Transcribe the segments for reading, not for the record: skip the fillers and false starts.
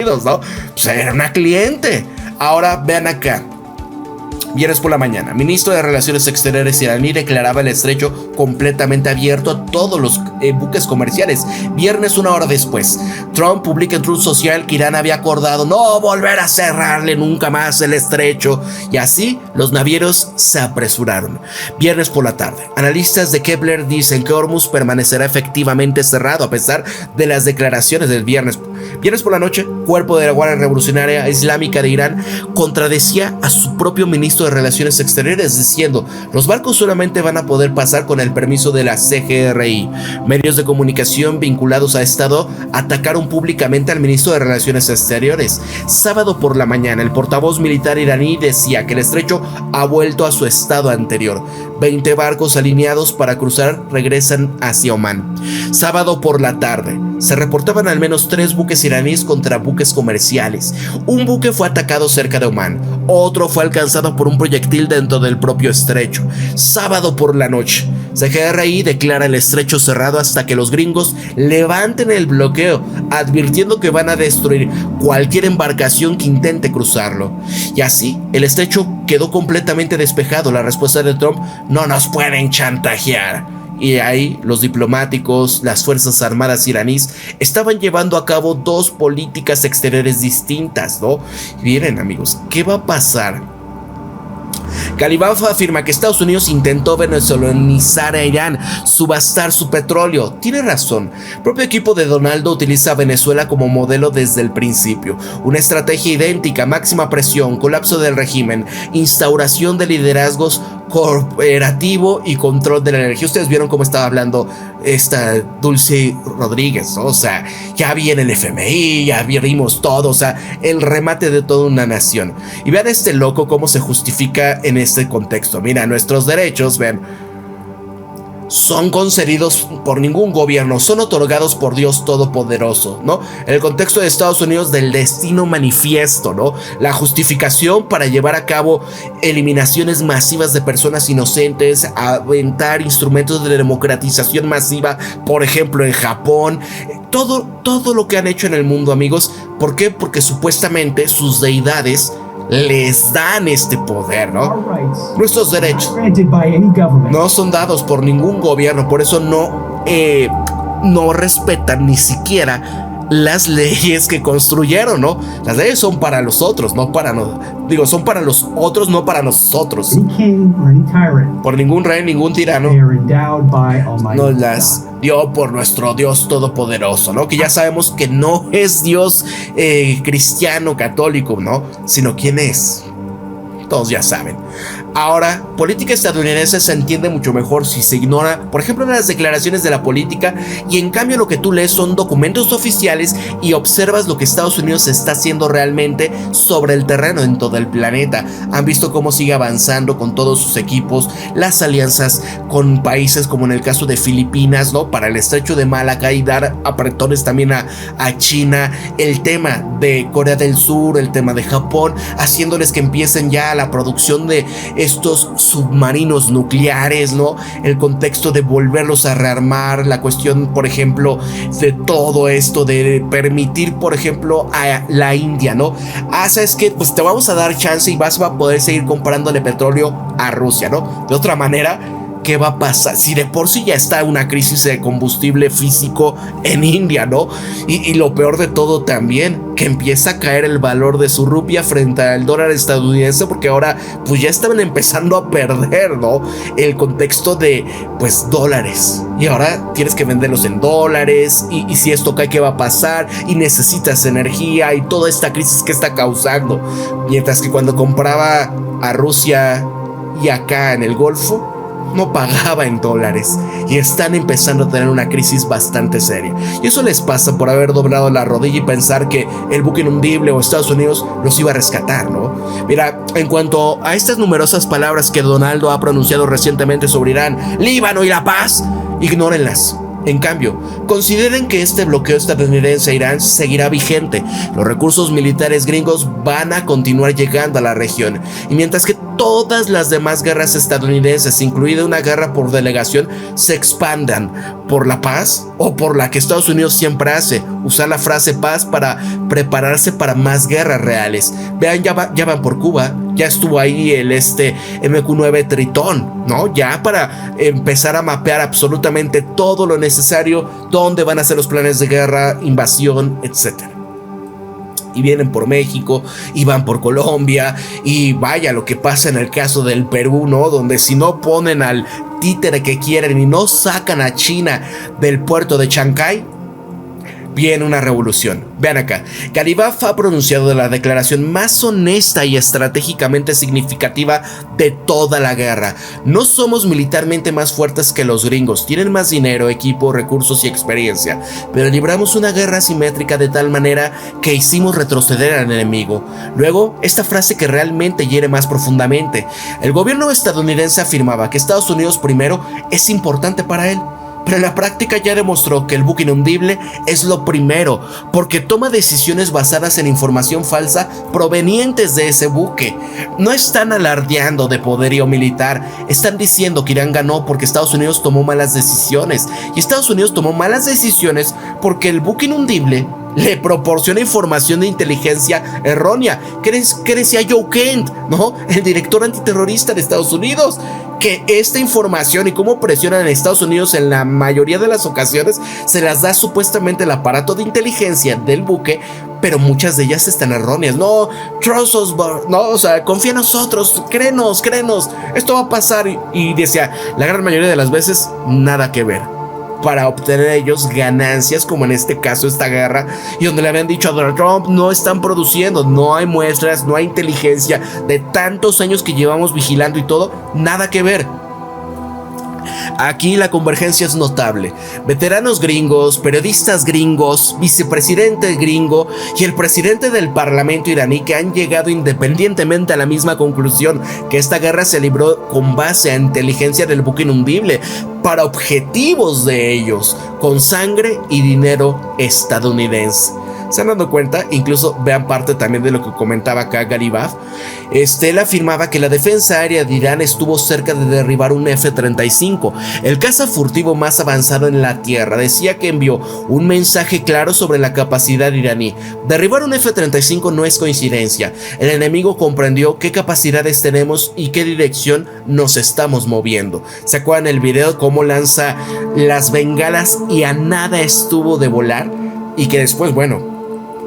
¿no? Pues era una cliente. Ahora vean acá. Viernes por la mañana, ministro de Relaciones Exteriores iraní declaraba el estrecho completamente abierto a todos los buques comerciales. Viernes, una hora después, Trump publica en Truth Social que Irán había acordado no volver a cerrarle nunca más el estrecho, y así los navieros se apresuraron. Viernes por la tarde, analistas de Kepler dicen que Hormuz permanecerá efectivamente cerrado a pesar de las declaraciones del viernes. Viernes por la noche, cuerpo de la Guardia Revolucionaria Islámica de Irán contradecía a su propio ministro de Relaciones Exteriores diciendo: los barcos solamente van a poder pasar con el permiso de la CGRI. Medios de comunicación vinculados a Estado atacaron públicamente al ministro de Relaciones Exteriores. Sábado por la mañana, el portavoz militar iraní decía que el estrecho ha vuelto a su estado anterior. 20 barcos alineados para cruzar regresan hacia Omán. Sábado por la tarde, se reportaban al menos 3 buques iraníes contra buques comerciales. Un buque fue atacado cerca de Omán, otro fue alcanzado por un proyectil dentro del propio estrecho. Sábado por la noche, CGRI declara el estrecho cerrado hasta que los gringos levanten el bloqueo, advirtiendo que van a destruir cualquier embarcación que intente cruzarlo. Y así, el estrecho quedó completamente despejado. La respuesta de Trump: no nos pueden chantajear. Y ahí los diplomáticos, las fuerzas armadas iraníes estaban llevando a cabo 2 políticas exteriores distintas, ¿no? Miren, amigos, ¿qué va a pasar? Galibaf afirma que Estados Unidos intentó venezolanizar a Irán, subastar su petróleo. Tiene razón. El propio equipo de Donaldo utiliza a Venezuela como modelo desde el principio. Una estrategia idéntica: máxima presión, colapso del régimen, instauración de liderazgos cooperativo y control de la energía. Ustedes vieron cómo estaba hablando esta Dulce Rodríguez, ¿no? O sea, ya viene el FMI, ya vimos todo, o sea, el remate de toda una nación. Y vean este loco cómo se justifica en este contexto. Mira, nuestros derechos, vean, son concedidos por ningún gobierno, son otorgados por Dios Todopoderoso, ¿no? En el contexto de Estados Unidos, del destino manifiesto, ¿no? La justificación para llevar a cabo eliminaciones masivas de personas inocentes, aventar instrumentos de democratización masiva, por ejemplo en Japón, todo lo que han hecho en el mundo, amigos. ¿Por qué? Porque supuestamente sus deidades les dan este poder, ¿no? Nuestros derechos no son dados por ningún gobierno, por eso no respetan ni siquiera las leyes que construyeron, ¿no? Las leyes son para los otros, no para nosotros. Son para los otros, no para nosotros. Por ningún rey, ningún tirano nos las dio por nuestro Dios Todopoderoso, ¿no? Que ya sabemos que no es Dios cristiano, católico, ¿no? Sino quién es. Todos ya saben. Ahora, política estadounidense se entiende mucho mejor si se ignora, por ejemplo, las declaraciones de la política, y en cambio lo que tú lees son documentos oficiales y observas lo que Estados Unidos está haciendo realmente sobre el terreno en todo el planeta. Han visto cómo sigue avanzando con todos sus equipos, las alianzas con países como en el caso de Filipinas, ¿no? Para el estrecho de Malaca, y dar apretones también a China, el tema de Corea del Sur, el tema de Japón, haciéndoles que empiecen ya la producción de estos submarinos nucleares, ¿no? El contexto de volverlos a rearmar, la cuestión, por ejemplo, de todo esto de permitir, por ejemplo, a la India, ¿no? ¿Sabes qué? Pues te vamos a dar chance y vas a poder seguir comprándole petróleo a Rusia, ¿no? De otra manera, ¿qué va a pasar? Si de por sí ya está una crisis de combustible físico en India, ¿no? Y lo peor de todo también, que empieza a caer el valor de su rupia frente al dólar estadounidense, porque ahora pues ya estaban empezando a perder, ¿no? El contexto de pues dólares, y ahora tienes que venderlos en dólares, y si esto cae, ¿qué va a pasar? Y necesitas energía y toda esta crisis que está causando, mientras que cuando compraba a Rusia y acá en el Golfo no pagaba en dólares, y están empezando a tener una crisis bastante seria. Y eso les pasa por haber doblado la rodilla y pensar que el buque inundible o Estados Unidos los iba a rescatar, ¿no? Mira, en cuanto a estas numerosas palabras que Donaldo ha pronunciado recientemente sobre Irán, Líbano y la paz, ignórenlas. En cambio, consideren que este bloqueo estadounidense a Irán seguirá vigente. Los recursos militares gringos van a continuar llegando a la región, y mientras que todas las demás guerras estadounidenses, incluida una guerra por delegación, se expandan por la paz o por la que Estados Unidos siempre hace, usar la frase paz para prepararse para más guerras reales. Vean, ya van por Cuba, ya estuvo ahí el MQ-9 Tritón, ¿no? Ya para empezar a mapear absolutamente todo lo necesario, dónde van a ser los planes de guerra, invasión, etcétera. Y vienen por México, y van por Colombia, y vaya lo que pasa en el caso del Perú, ¿no? Donde si no ponen al títere que quieren y no sacan a China del puerto de Chancay, viene una revolución. Vean acá, Garibaf ha pronunciado la declaración más honesta y estratégicamente significativa de toda la guerra. No somos militarmente más fuertes que los gringos, tienen más dinero, equipo, recursos y experiencia, pero libramos una guerra asimétrica de tal manera que hicimos retroceder al enemigo. Luego, esta frase que realmente hiere más profundamente. El gobierno estadounidense afirmaba que Estados Unidos primero es importante para él, pero en la práctica ya demostró que el buque inhundible es lo primero, porque toma decisiones basadas en información falsa provenientes de ese buque. No están alardeando de poderío militar, están diciendo que Irán ganó porque Estados Unidos tomó malas decisiones, y Estados Unidos tomó malas decisiones porque el buque inhundible le proporciona información de inteligencia errónea. ¿Qué decía Joe Kent, ¿no? El director antiterrorista de Estados Unidos? Que esta información y cómo presionan a Estados Unidos en la mayoría de las ocasiones se las da supuestamente el aparato de inteligencia del buque, pero muchas de ellas están erróneas. No, trust us, no, o sea, confía en nosotros, créenos, esto va a pasar. Y decía, la gran mayoría de las veces, nada que ver, para obtener ellos ganancias, como en este caso esta guerra, y donde le habían dicho a Donald Trump, no están produciendo, no hay muestras, no hay inteligencia, de tantos años que llevamos vigilando y todo, nada que ver. Aquí la convergencia es notable. Veteranos gringos, periodistas gringos, vicepresidente gringo y el presidente del parlamento iraní, que han llegado independientemente a la misma conclusión, que esta guerra se libró con base a inteligencia del buque inundible, para objetivos de ellos, con sangre y dinero estadounidense. ¿Se han dado cuenta? Incluso vean parte también de lo que comentaba acá Garibaf. Él afirmaba que la defensa aérea de Irán estuvo cerca de derribar un F-35, el caza furtivo más avanzado en la tierra. Decía que envió un mensaje claro sobre la capacidad iraní. Derribar un F-35 no es coincidencia. El enemigo comprendió qué capacidades tenemos y qué dirección nos estamos moviendo. ¿Se acuerdan el video cómo lanza las bengalas y a nada estuvo de volar? Y que después, bueno,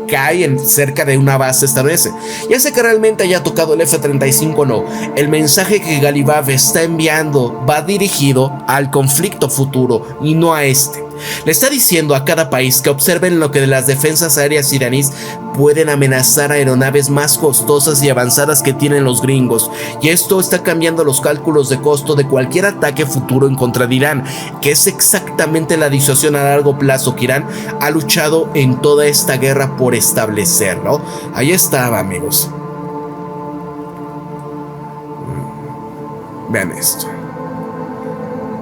cae cerca de una base estadounidense. Ya sé que realmente haya tocado el F-35, no. El mensaje que Garibaf está enviando va dirigido al conflicto futuro y no a este. Le está diciendo a cada país que observen lo que las defensas aéreas iraníes pueden amenazar aeronaves más costosas y avanzadas que tienen los gringos, y esto está cambiando los cálculos de costo de cualquier ataque futuro en contra de Irán, que es exactamente la disuasión a largo plazo que Irán ha luchado en toda esta guerra por establecer, ¿no? Ahí estaba, amigos. Vean esto.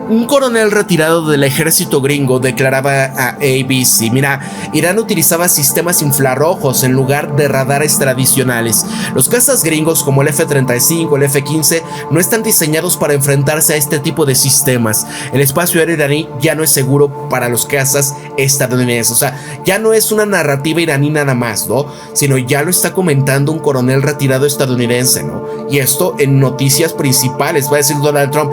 Un coronel retirado del ejército gringo declaraba a ABC: mira, Irán utilizaba sistemas infrarrojos en lugar de radares tradicionales. Los cazas gringos como el F-35, el F-15 no están diseñados para enfrentarse a este tipo de sistemas. El espacio aéreo iraní ya no es seguro para los cazas estadounidenses. O sea, ya no es una narrativa iraní nada más, ¿no? Sino ya lo está comentando un coronel retirado estadounidense, ¿no? Y esto en noticias principales. Va a decir Donald Trump,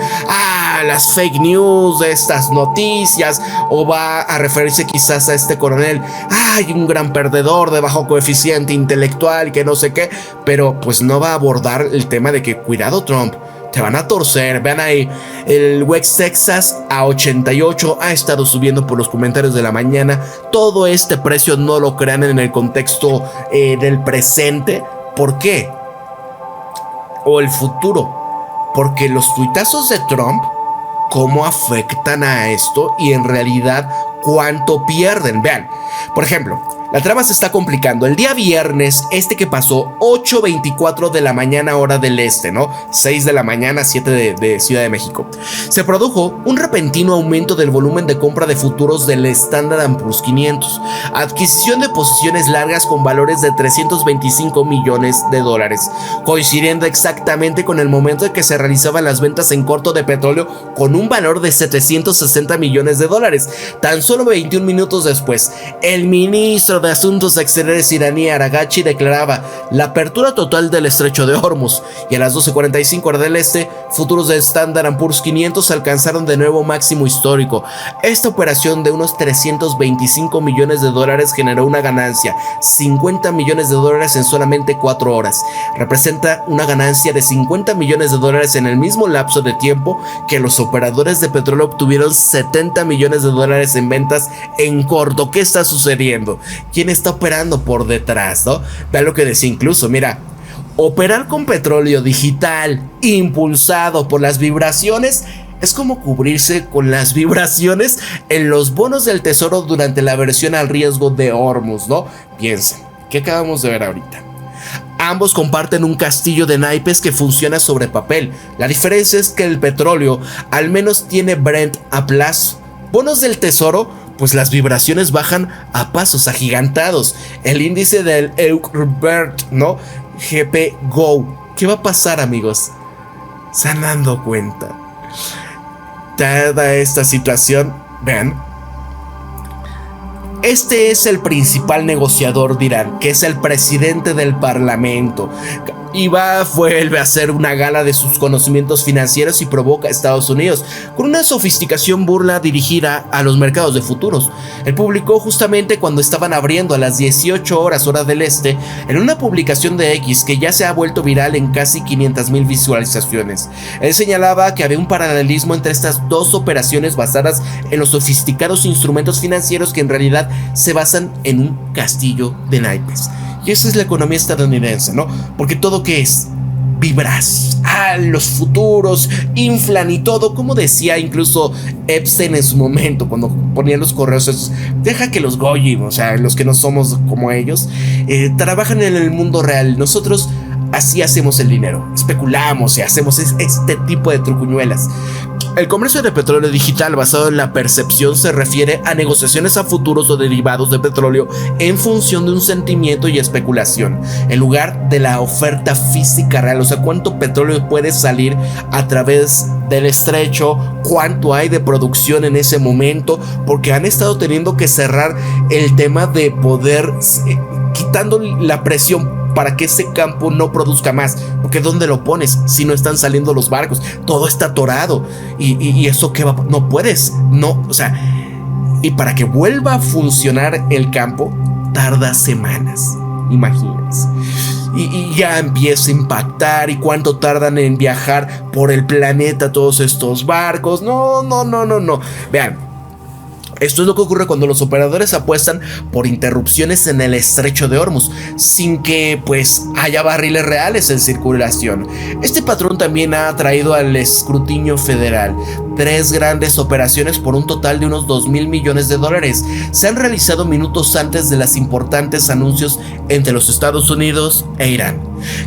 las fake news de estas noticias, o va a referirse quizás a este coronel, hay un gran perdedor de bajo coeficiente intelectual, que no sé qué, pero pues no va a abordar el tema de que cuidado Trump, te van a torcer. Vean ahí, el West Texas a 88 ha estado subiendo por los comentarios de la mañana. Todo este precio no lo crean en el contexto del presente. ¿Por qué? O el futuro, porque los tuitazos de Trump, cómo afectan a esto y en realidad cuánto pierden. Vean, por ejemplo, La trama se está complicando. El día viernes, que pasó, 8:24 de la mañana hora del este, ¿no? 6 de la mañana, 7 de Ciudad de México. Se produjo un repentino aumento del volumen de compra de futuros del Standard & Poor's 500. Adquisición de posiciones largas con valores de 325 millones de dólares, coincidiendo exactamente con el momento en que se realizaban las ventas en corto de petróleo con un valor de 760 millones de dólares. Tan solo 21 minutos después, el ministro de Asuntos Exteriores iraní Araghchi declaraba la apertura total del estrecho de Hormuz, y a las 12:45 hora del este, futuros de Standard & Poor's 500 alcanzaron de nuevo máximo histórico. Esta operación de unos 325 millones de dólares generó una ganancia, 50 millones de dólares en solamente 4 horas. Representa una ganancia de 50 millones de dólares en el mismo lapso de tiempo que los operadores de petróleo obtuvieron 70 millones de dólares en ventas en corto. ¿Qué está sucediendo? ¿Quién está operando por detrás, no? Vean lo que decía incluso, mira, operar con petróleo digital impulsado por las vibraciones es como cubrirse con las vibraciones en los bonos del tesoro durante la aversión al riesgo de Hormuz, ¿no? Piensen, ¿qué acabamos de ver ahorita? Ambos comparten un castillo de naipes que funciona sobre papel. La diferencia es que el petróleo al menos tiene Brent a plazo. Bonos del tesoro, pues las vibraciones bajan a pasos agigantados. El índice del Euribor, ¿no? GP Go. ¿Qué va a pasar, amigos? ¿Se han dado cuenta? Dada esta situación, vean, este es el principal negociador de Irán, que es el presidente del parlamento. Y vuelve a hacer una gala de sus conocimientos financieros y provoca a Estados Unidos con una sofisticación burla dirigida a los mercados de futuros. Él publicó justamente cuando estaban abriendo a las 18 horas hora del este, en una publicación de X que ya se ha vuelto viral en casi 500,000 visualizaciones. Él señalaba que había un paralelismo entre estas dos operaciones basadas en los sofisticados instrumentos financieros que en realidad se basan en un castillo de naipes. Y esa es la economía estadounidense, ¿no? Porque todo que es vibras, los futuros inflan y todo, como decía incluso Epstein en su momento cuando ponía los correos esos, deja que los goyim, o sea, los que no somos como ellos, trabajan en el mundo real. Nosotros así hacemos el dinero, especulamos y hacemos este tipo de trucuñuelas. El comercio de petróleo digital basado en la percepción se refiere a negociaciones a futuros o derivados de petróleo en función de un sentimiento y especulación, en lugar de la oferta física real. O sea, cuánto petróleo puede salir a través del estrecho, cuánto hay de producción en ese momento, porque han estado teniendo que cerrar el tema de poder, quitando la presión para que ese campo no produzca más, porque ¿dónde lo pones si no están saliendo los barcos? Todo está atorado y eso que va, no puedes, no, o sea, y para que vuelva a funcionar el campo tarda semanas, imagínense. Y ya empieza a impactar, y cuánto tardan en viajar por el planeta todos estos barcos. No. Vean, esto es lo que ocurre cuando los operadores apuestan por interrupciones en el estrecho de Hormuz, sin que pues haya barriles reales en circulación. Este patrón también ha atraído al escrutinio federal. 3 grandes operaciones por un total de unos 2,000 millones de dólares se han realizado minutos antes de los importantes anuncios entre los Estados Unidos e Irán,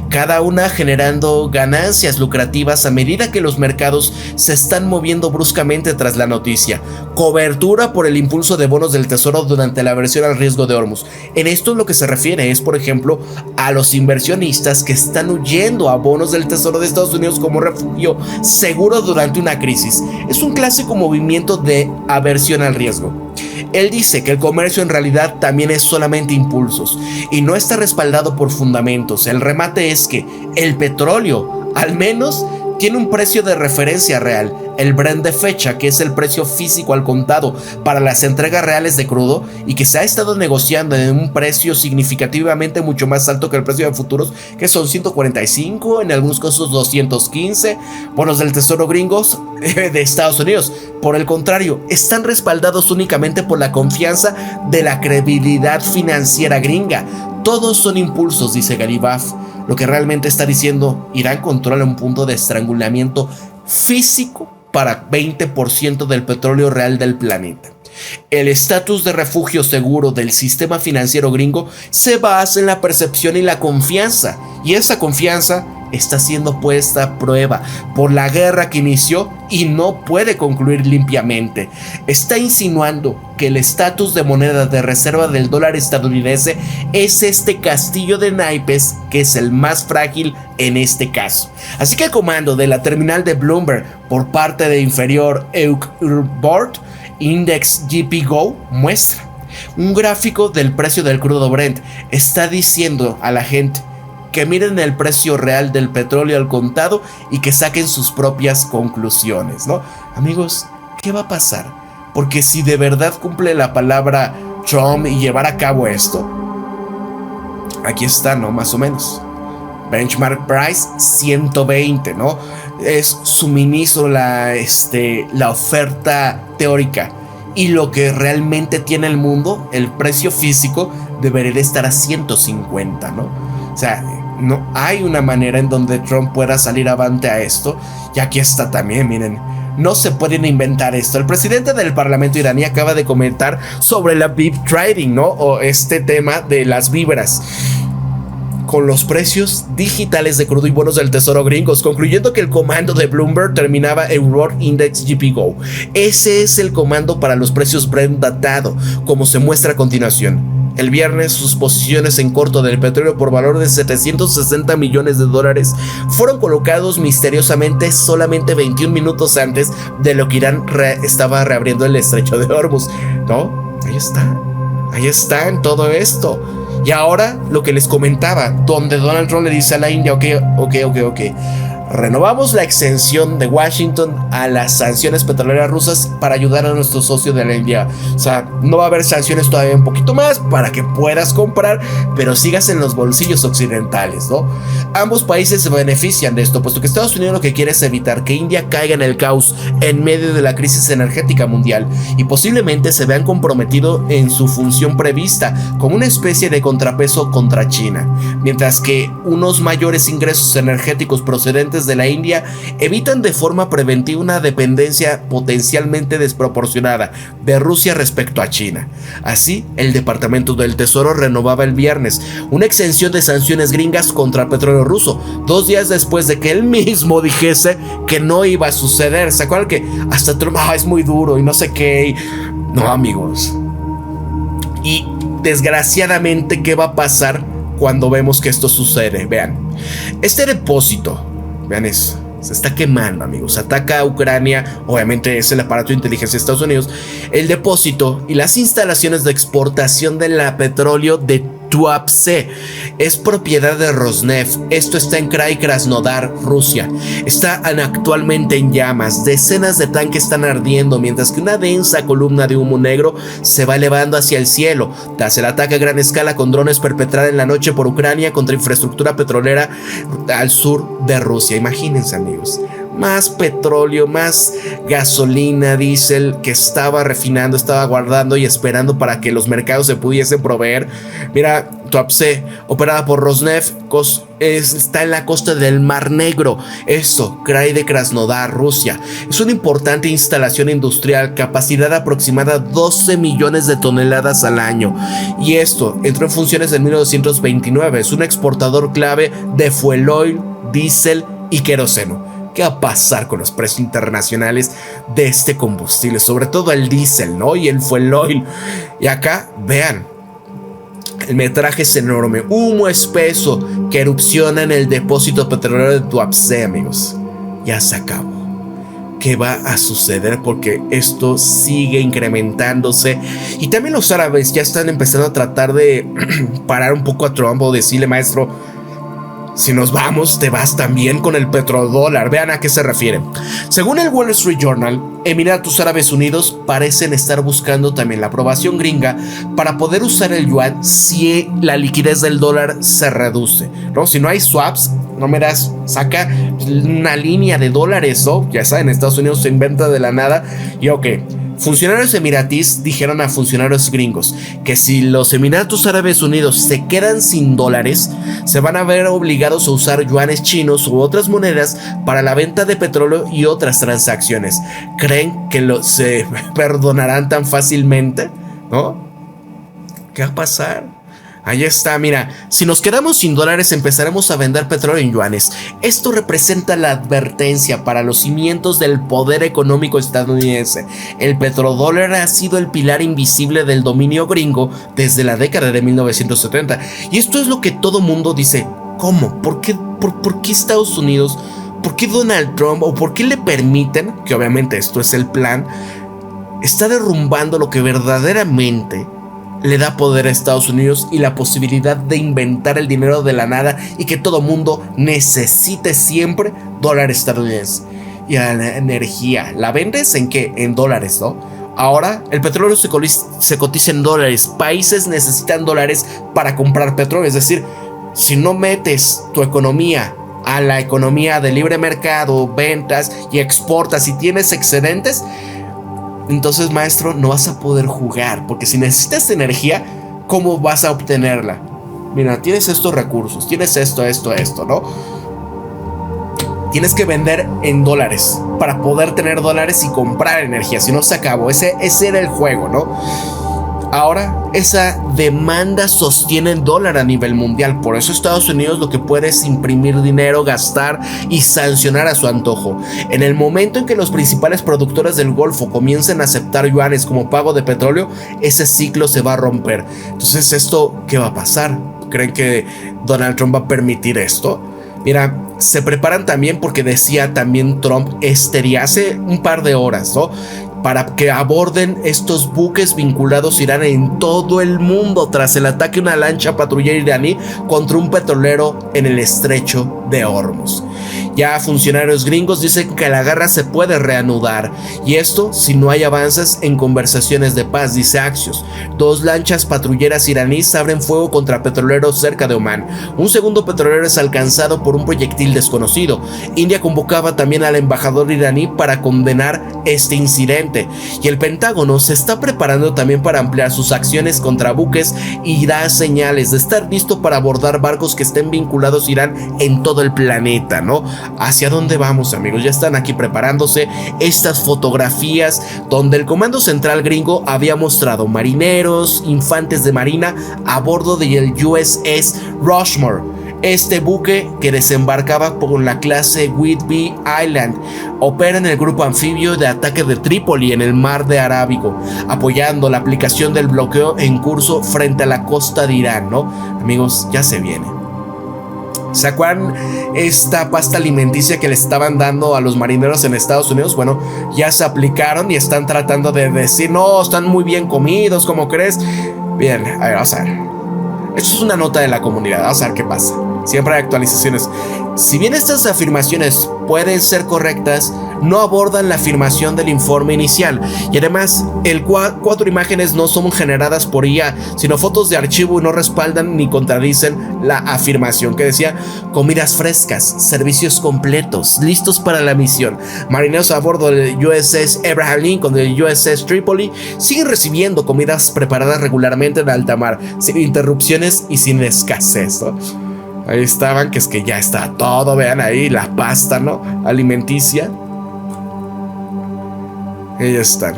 cada una generando ganancias lucrativas a medida que los mercados se están moviendo bruscamente tras la noticia. Cobertura por el impulso de bonos del tesoro durante la aversión al riesgo de Hormuz. En esto lo que se refiere es, por ejemplo, a los inversionistas que están huyendo a bonos del tesoro de Estados Unidos como refugio seguro durante una crisis. Es un clásico movimiento de aversión al riesgo. Él dice que el comercio en realidad también es solamente impulsos y no está respaldado por fundamentos. El remate es que el petróleo, al menos, tiene un precio de referencia real, el Brent de fecha, que es el precio físico al contado para las entregas reales de crudo, y que se ha estado negociando en un precio significativamente mucho más alto que el precio de futuros, que son 145, en algunos casos 215, bonos del tesoro gringos de Estados Unidos. Por el contrario, están respaldados únicamente por la confianza de la credibilidad financiera gringa. Todos son impulsos, dice Garibaf. Lo que realmente está diciendo, Irán controla un punto de estrangulamiento físico para 20% del petróleo real del planeta. El estatus de refugio seguro del sistema financiero gringo se basa en la percepción y la confianza, y esa confianza está siendo puesta a prueba por la guerra que inició y no puede concluir limpiamente. Está insinuando que el estatus de moneda de reserva del dólar estadounidense es este castillo de naipes que es el más frágil en este caso. Así que el comando de la terminal de Bloomberg por parte de inferior Board Index GP Go muestra un gráfico del precio del crudo Brent. Está diciendo a la gente que miren el precio real del petróleo al contado y que saquen sus propias conclusiones, ¿no? Amigos, ¿qué va a pasar? Porque si de verdad cumple la palabra Trump y llevar a cabo esto, aquí está, ¿no? Más o menos. Benchmark price 120, ¿no? Es suministro la oferta teórica. Y lo que realmente tiene el mundo, el precio físico, debería estar a 150, ¿no? O sea, no hay una manera en donde Trump pueda salir avante a esto. Y aquí está también, miren. No se pueden inventar esto. El presidente del parlamento iraní acaba de comentar sobre la VIP trading, ¿no? O este tema de las vibras con los precios digitales de crudo y bonos del tesoro gringos, concluyendo que el comando de Bloomberg terminaba en World Index GP Go. Ese es el comando para los precios Brent datado, como se muestra a continuación. El viernes, sus posiciones en corto del petróleo por valor de 760 millones de dólares fueron colocados misteriosamente solamente 21 minutos antes de lo que Irán estaba reabriendo el estrecho de Hormuz. ¿No? Ahí está en todo esto. Y ahora lo que les comentaba, donde Donald Trump le dice a la India, ok, renovamos la exención de Washington a las sanciones petroleras rusas para ayudar a nuestro socio de la India. O sea, no va a haber sanciones todavía un poquito más para que puedas comprar, pero sigas en los bolsillos occidentales, ¿no? Ambos países se benefician de esto, puesto que Estados Unidos lo que quiere es evitar que India caiga en el caos en medio de la crisis energética mundial y posiblemente se vean comprometidos en su función prevista como una especie de contrapeso contra China, mientras que unos mayores ingresos energéticos procedentes de la India evitan de forma preventiva una dependencia potencialmente desproporcionada de Rusia respecto a China. Así, el Departamento del Tesoro renovaba el viernes una exención de sanciones gringas contra el petróleo ruso, 2 días después de que él mismo dijese que no iba a suceder. ¿Se acuerdan que hasta Trump es muy duro y no sé qué? No, amigos. Y desgraciadamente, ¿qué va a pasar cuando vemos que esto sucede? Vean, este depósito, vean eso, se está quemando, amigos. Ataca a Ucrania, obviamente es el aparato de inteligencia de Estados Unidos. El depósito y las instalaciones de exportación del petróleo de Tuapse es propiedad de Rosneft. Esto está en Krai Krasnodar, Rusia. Están actualmente en llamas. Decenas de tanques están ardiendo, mientras que una densa columna de humo negro se va elevando hacia el cielo tras el ataque a gran escala con drones perpetrado en la noche por Ucrania contra infraestructura petrolera al sur de Rusia. Imagínense, amigos. Más petróleo, más gasolina, diésel que estaba refinando, estaba guardando y esperando para que los mercados se pudiesen proveer. Mira, Tuapse, operada por Rosneft, está en la costa del Mar Negro. Eso, Krai de Krasnodar, Rusia. Es una importante instalación industrial, capacidad aproximada 12 millones de toneladas al año. Y esto entró en funciones en 1929. Es un exportador clave de fuel oil, diésel y queroseno. ¿Qué va a pasar con los precios internacionales de este combustible? Sobre todo el diésel, ¿no? Y el fuel oil. Y acá, vean, el metraje es enorme. Humo espeso que erupciona en el depósito petrolero de Tuapse, amigos. Ya se acabó. ¿Qué va a suceder? Porque esto sigue incrementándose. Y también los árabes ya están empezando a tratar de parar un poco a Trump o decirle, maestro, si nos vamos, te vas también con el petrodólar. Vean a qué se refiere. Según el Wall Street Journal, Emiratos Árabes Unidos parecen estar buscando también la aprobación gringa para poder usar el yuan si la liquidez del dólar se reduce, ¿no? Si no hay swaps, no me das, saca una línea de dólares, ¿no? Ya saben, Estados Unidos se inventa de la nada y ok. Funcionarios emiratíes dijeron a funcionarios gringos que si los Emiratos Árabes Unidos se quedan sin dólares, se van a ver obligados a usar yuanes chinos u otras monedas para la venta de petróleo y otras transacciones. ¿Creen que se perdonarán tan fácilmente? ¿No? ¿Qué va a pasar? Ahí está, mira, si nos quedamos sin dólares empezaremos a vender petróleo en yuanes. Esto representa la advertencia para los cimientos del poder económico estadounidense. El petrodólar ha sido el pilar invisible del dominio gringo desde la década de 1970. Y esto es lo que todo mundo dice. ¿Cómo? ¿Por qué Estados Unidos? ¿Por qué Donald Trump? ¿O por qué le permiten, que obviamente esto es el plan, está derrumbando lo que verdaderamente le da poder a Estados Unidos y la posibilidad de inventar el dinero de la nada y que todo mundo necesite siempre dólar estadounidense? Y a la energía, ¿la vendes en qué? En dólares, ¿no? Ahora el petróleo se cotiza en dólares. Países necesitan dólares para comprar petróleo. Es decir, si no metes tu economía a la economía de libre mercado, ventas y exportas y tienes excedentes, entonces, maestro, no vas a poder jugar, porque si necesitas energía, ¿cómo vas a obtenerla? Mira, tienes estos recursos, tienes esto, ¿no? Tienes que vender en dólares para poder tener dólares y comprar energía, si no se acabó. Ese era el juego, ¿no? Ahora, esa demanda sostiene el dólar a nivel mundial. Por eso Estados Unidos lo que puede es imprimir dinero, gastar y sancionar a su antojo. En el momento en que los principales productores del Golfo comiencen a aceptar yuanes como pago de petróleo, ese ciclo se va a romper. Entonces, ¿esto qué va a pasar? ¿Creen que Donald Trump va a permitir esto? Mira, se preparan también porque decía también Trump día, hace un par de horas, ¿no?, para que aborden estos buques vinculados a Irán en todo el mundo tras el ataque de una lancha patrullera iraní contra un petrolero en el estrecho de Hormuz. Ya funcionarios gringos dicen que la guerra se puede reanudar, y esto si no hay avances en conversaciones de paz, dice Axios. 2 lanchas patrulleras iraníes abren fuego contra petroleros cerca de Omán. Un segundo petrolero es alcanzado por un proyectil desconocido. India convocaba también al embajador iraní para condenar este incidente, y el Pentágono se está preparando también para ampliar sus acciones contra buques y da señales de estar listo para abordar barcos que estén vinculados a Irán en todo el planeta, ¿no? ¿Hacia dónde vamos, amigos? Ya están aquí preparándose estas fotografías donde el Comando Central gringo había mostrado marineros, infantes de marina a bordo del USS Rushmore. Este buque, que desembarcaba por la clase Whidbey Island, opera en el grupo anfibio de ataque de Trípoli en el mar de Arábigo, apoyando la aplicación del bloqueo en curso frente a la costa de Irán, ¿no? Amigos, ya se viene. ¿Se acuerdan esta pasta alimenticia que le estaban dando a los marineros en Estados Unidos? Bueno, ya se aplicaron y están tratando de decir, no, están muy bien comidos, ¿cómo crees? Bien, a ver, vamos a ver. Esto es una nota de la comunidad, vamos a ver qué pasa. Siempre hay actualizaciones. Si bien estas afirmaciones pueden ser correctas, no abordan la afirmación del informe inicial. Y además, cuatro imágenes no son generadas por IA, sino fotos de archivo, y no respaldan ni contradicen la afirmación que decía: comidas frescas, servicios completos, listos para la misión. Marineros a bordo del USS Abraham Lincoln, del USS Tripoli, siguen recibiendo comidas preparadas regularmente en alta mar, sin interrupciones y sin escasez, ¿no? Ahí estaban, que es que ya está todo, vean ahí la pasta, ¿no?, alimenticia. Ahí están.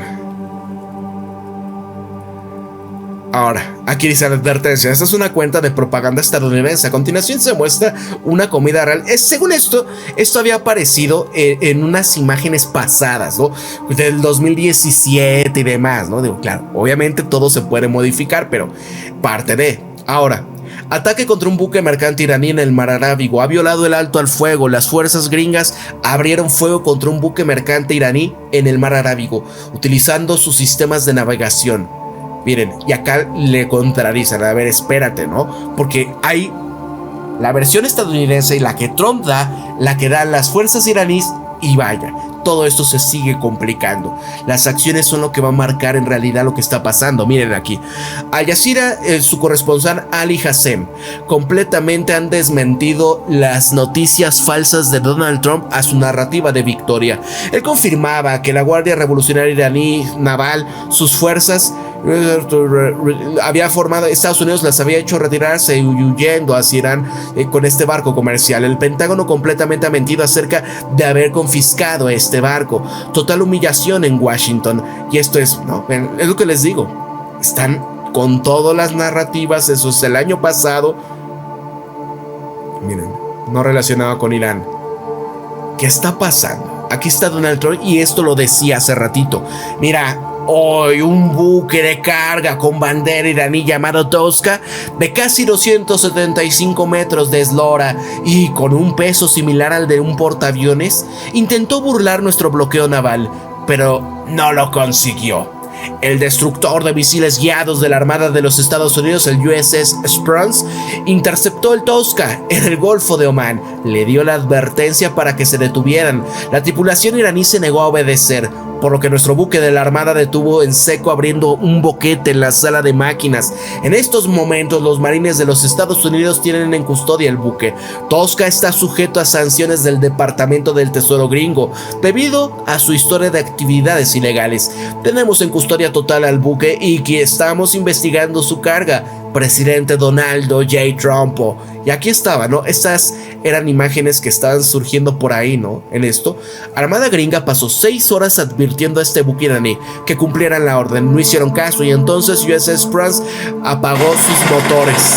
Ahora, aquí dice la advertencia: esta es una cuenta de propaganda estadounidense. A continuación se muestra una comida real. Según esto había aparecido en unas imágenes pasadas, ¿no?, del 2017 y demás, ¿no? Digo, claro, obviamente todo se puede modificar, pero parte de. Ahora, ataque contra un buque mercante iraní en el mar Arábigo. Ha violado el alto al fuego. Las fuerzas gringas abrieron fuego contra un buque mercante iraní en el mar Arábigo, utilizando sus sistemas de navegación. Miren, y acá le contradicen. A ver, espérate, ¿no? Porque hay la versión estadounidense y la que Trump da, la que dan las fuerzas iraníes, y vaya, todo esto se sigue complicando. Las acciones son lo que va a marcar en realidad lo que está pasando. Miren aquí. Al Jazeera, su corresponsal Ali Hassem, completamente han desmentido las noticias falsas de Donald Trump a su narrativa de victoria. Él confirmaba que la Guardia Revolucionaria iraní naval, sus fuerzas había formado, Estados Unidos las había hecho retirarse y huyendo hacia Irán con este barco comercial. El Pentágono completamente ha mentido acerca de haber confiscado este barco. Total humillación en Washington. Y esto es, ¿no? Es lo que les digo. Están con todas las narrativas. Eso es el año pasado. Miren, no relacionado con Irán. ¿Qué está pasando? Aquí está Donald Trump y esto lo decía hace ratito. Mira, hoy un buque de carga con bandera iraní llamado Tosca, de casi 275 metros de eslora y con un peso similar al de un portaaviones, intentó burlar nuestro bloqueo naval, pero no lo consiguió. El destructor de misiles guiados de la Armada de los Estados Unidos, el USS Spruance, interceptó el Tosca en el Golfo de Omán. Le dio la advertencia para que se detuvieran. La tripulación iraní se negó a obedecer, por lo que nuestro buque de la Armada detuvo en seco abriendo un boquete en la sala de máquinas. En estos momentos los marines de los Estados Unidos tienen en custodia el buque. Tosca está sujeto a sanciones del Departamento del Tesoro gringo debido a su historia de actividades ilegales. Tenemos en custodia total al buque y que estamos investigando su carga. Presidente Donald J. Trump. Y aquí estaba, ¿no? Estas eran imágenes que estaban surgiendo por ahí, ¿no? En esto, Armada gringa pasó 6 horas advirtiendo a este buque iraní que cumplieran la orden. No hicieron caso y entonces USS France apagó sus motores.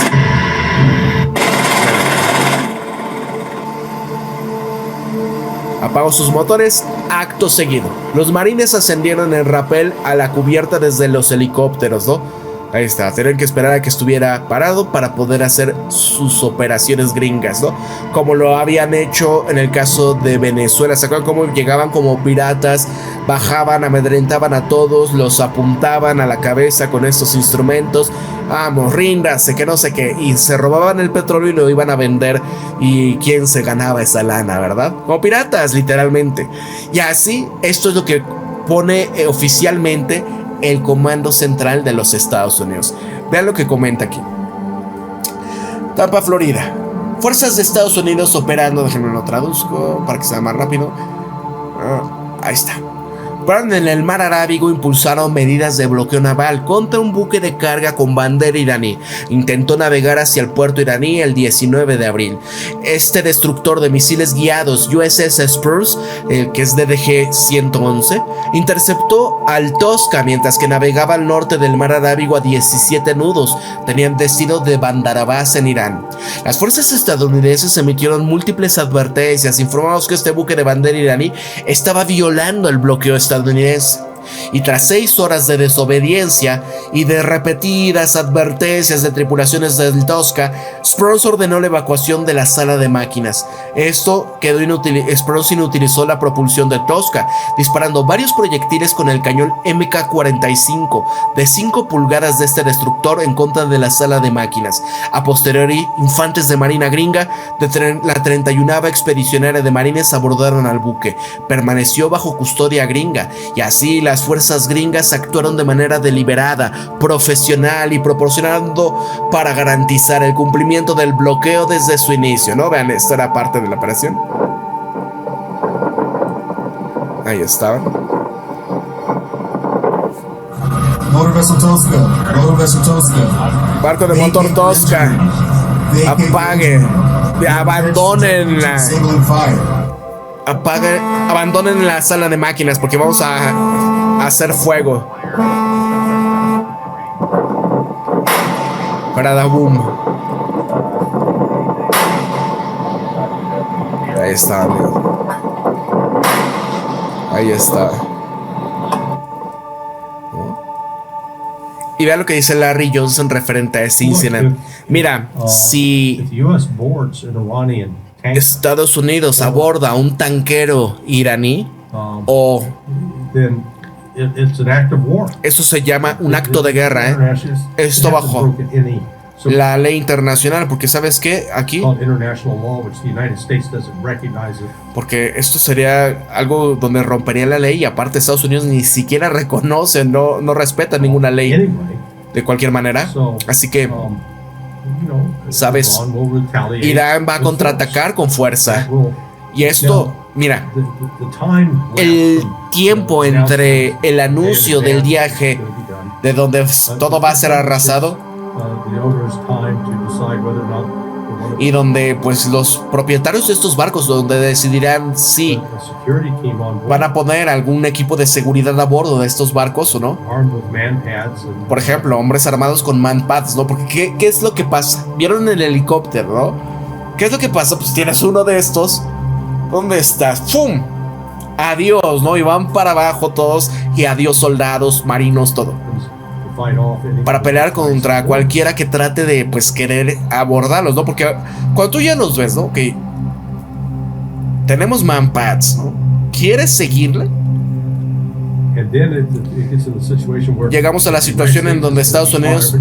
Apagó sus motores acto seguido. Los marines ascendieron en rapel a la cubierta desde los helicópteros, ¿no? Ahí está, tenían que esperar a que estuviera parado para poder hacer sus operaciones gringas, ¿no? Como lo habían hecho en el caso de Venezuela. ¿Se acuerdan cómo llegaban como piratas? Bajaban, amedrentaban a todos, los apuntaban a la cabeza con estos instrumentos. Vamos, ríndanse, que no sé qué. Y se robaban el petróleo y lo iban a vender. ¿Y quién se ganaba esa lana, verdad? Como piratas, literalmente. Y así, esto es lo que pone oficialmente el Comando Central de los Estados Unidos. Vean lo que comenta aquí. Tampa, Florida. Fuerzas de Estados Unidos operando. Déjenme lo traduzco para que sea más rápido. Ahí está. En el mar Arábigo impulsaron medidas de bloqueo naval contra un buque de carga con bandera iraní. Intentó navegar hacia el puerto iraní el 19 de abril. Este destructor de misiles guiados USS Spruance, que es DDG-111, interceptó al Tosca mientras que navegaba al norte del mar Arábigo a 17 nudos. Tenían destino de Bandar Abbas en Irán. Las fuerzas estadounidenses emitieron múltiples advertencias, informados que este buque de bandera iraní estaba violando el bloqueo estadounidense. Y tras 6 horas de desobediencia y de repetidas advertencias de tripulaciones del Tosca, Spruance ordenó la evacuación de la sala de máquinas. Esto quedó inútil. Spruance inutilizó la propulsión de Tosca, disparando varios proyectiles con el cañón MK-45 de 5 pulgadas de este destructor en contra de la sala de máquinas. A posteriori, infantes de marina gringa de la 31ª Expedicionaria de Marines abordaron al buque. Permaneció bajo custodia gringa y así las fuerzas gringas actuaron de manera deliberada, profesional y proporcionando para garantizar el cumplimiento del bloqueo desde su inicio, ¿no? Vean, esto era parte de la operación. Ahí estaban. Motor vessel Tosca. Motor vessel Tosca. Barco de motor Tosca. Apague. Abandonen la. Abandonen la sala de máquinas porque vamos a hacer fuego. Parada boom. Ahí está, amigo. Ahí está. Y vea lo que dice Larry Johnson referente a este incidente. Mira, si Estados Unidos aborda un tanquero iraní o eso se llama un acto de guerra, ¿eh? Esto bajo la ley internacional, porque ¿sabes qué? Aquí, porque esto sería algo donde rompería la ley y aparte Estados Unidos ni siquiera reconoce, no respeta ninguna ley de cualquier manera. Así que, ¿sabes? Irán va a contraatacar con fuerza. Y esto, mira, el tiempo entre el anuncio del viaje, de donde todo va a ser arrasado, y donde pues los propietarios de estos barcos donde decidirán si van a poner algún equipo de seguridad a bordo de estos barcos o no. Por ejemplo, hombres armados con manpads, ¿no? Porque ¿qué es lo que pasa? ¿Vieron el helicóptero, no? ¿Qué es lo que pasa? Pues tienes uno de estos. ¿Dónde estás? ¡Pum! Adiós, ¿no? Y van para abajo todos. Y adiós soldados, marinos, todo. Para pelear contra cualquiera que trate de, pues, querer abordarlos, ¿no? Porque cuando tú ya los ves, ¿no? Que tenemos manpads, ¿no? ¿Quieres seguirle? Llegamos a la situación en donde Estados Unidos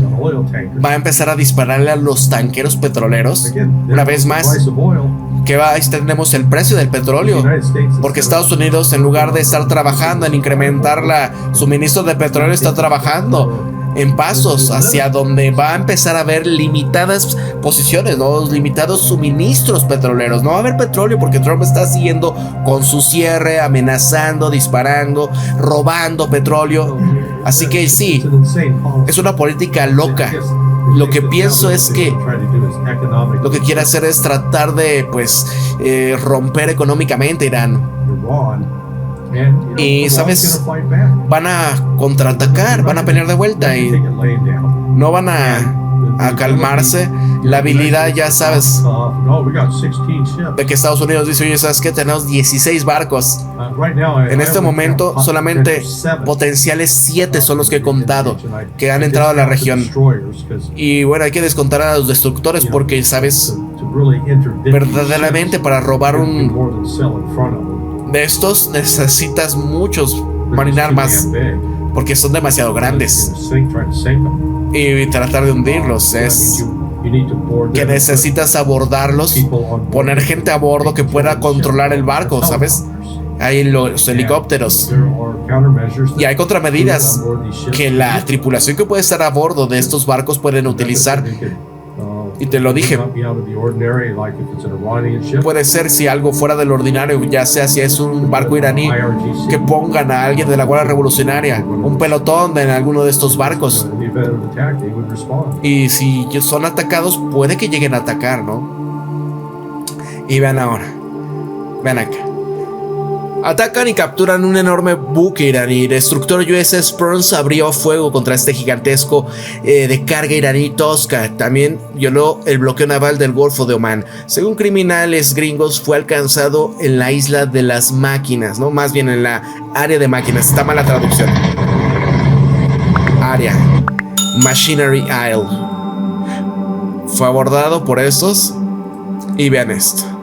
va a empezar a dispararle a los tanqueros petroleros. Una vez más, que ahí tenemos el precio del petróleo, porque Estados Unidos, en lugar de estar trabajando en incrementar la suministro de petróleo, está trabajando en pasos hacia donde va a empezar a haber limitadas posiciones, ¿no? Limitados suministros petroleros. No va a haber petróleo porque Trump está siguiendo con su cierre, amenazando, disparando, robando petróleo. Así que sí, es una política loca. Lo que pienso es que lo que quiere hacer es tratar de, pues, romper económicamente Irán. Y, ¿sabes? Van a contraatacar, van a pelear de vuelta y no van a calmarse. La habilidad, ya sabes, de que Estados Unidos dice, oye, ¿sabes qué? Tenemos 16 barcos. En este momento, solamente potenciales 7 son los que he contado que han entrado a la región. Y bueno, hay que descontar a los destructores porque, ¿sabes? Verdaderamente para robar un de estos necesitas muchos marinarmas porque son demasiado grandes y tratar de hundirlos es que necesitas abordarlos, poner gente a bordo que pueda controlar el barco, ¿sabes? Hay los helicópteros y hay contramedidas que la tripulación que puede estar a bordo de estos barcos pueden utilizar. Y te lo dije, puede ser si algo fuera del ordinario, ya sea si es un barco iraní, que pongan a alguien de la Guardia Revolucionaria, un pelotón en alguno de estos barcos. Y si son atacados, puede que lleguen a atacar, ¿no? Y vean ahora, vean acá. Atacan y capturan un enorme buque iraní. Destructor USS Burns abrió fuego contra este gigantesco de carga iraní Tosca. También violó el bloqueo naval del Golfo de Omán. Según criminales gringos, fue alcanzado en la isla de las máquinas, ¿no? Más bien en la área de máquinas. Está mal la traducción. Área. Machinery Isle. Fue abordado por estos. Y vean esto.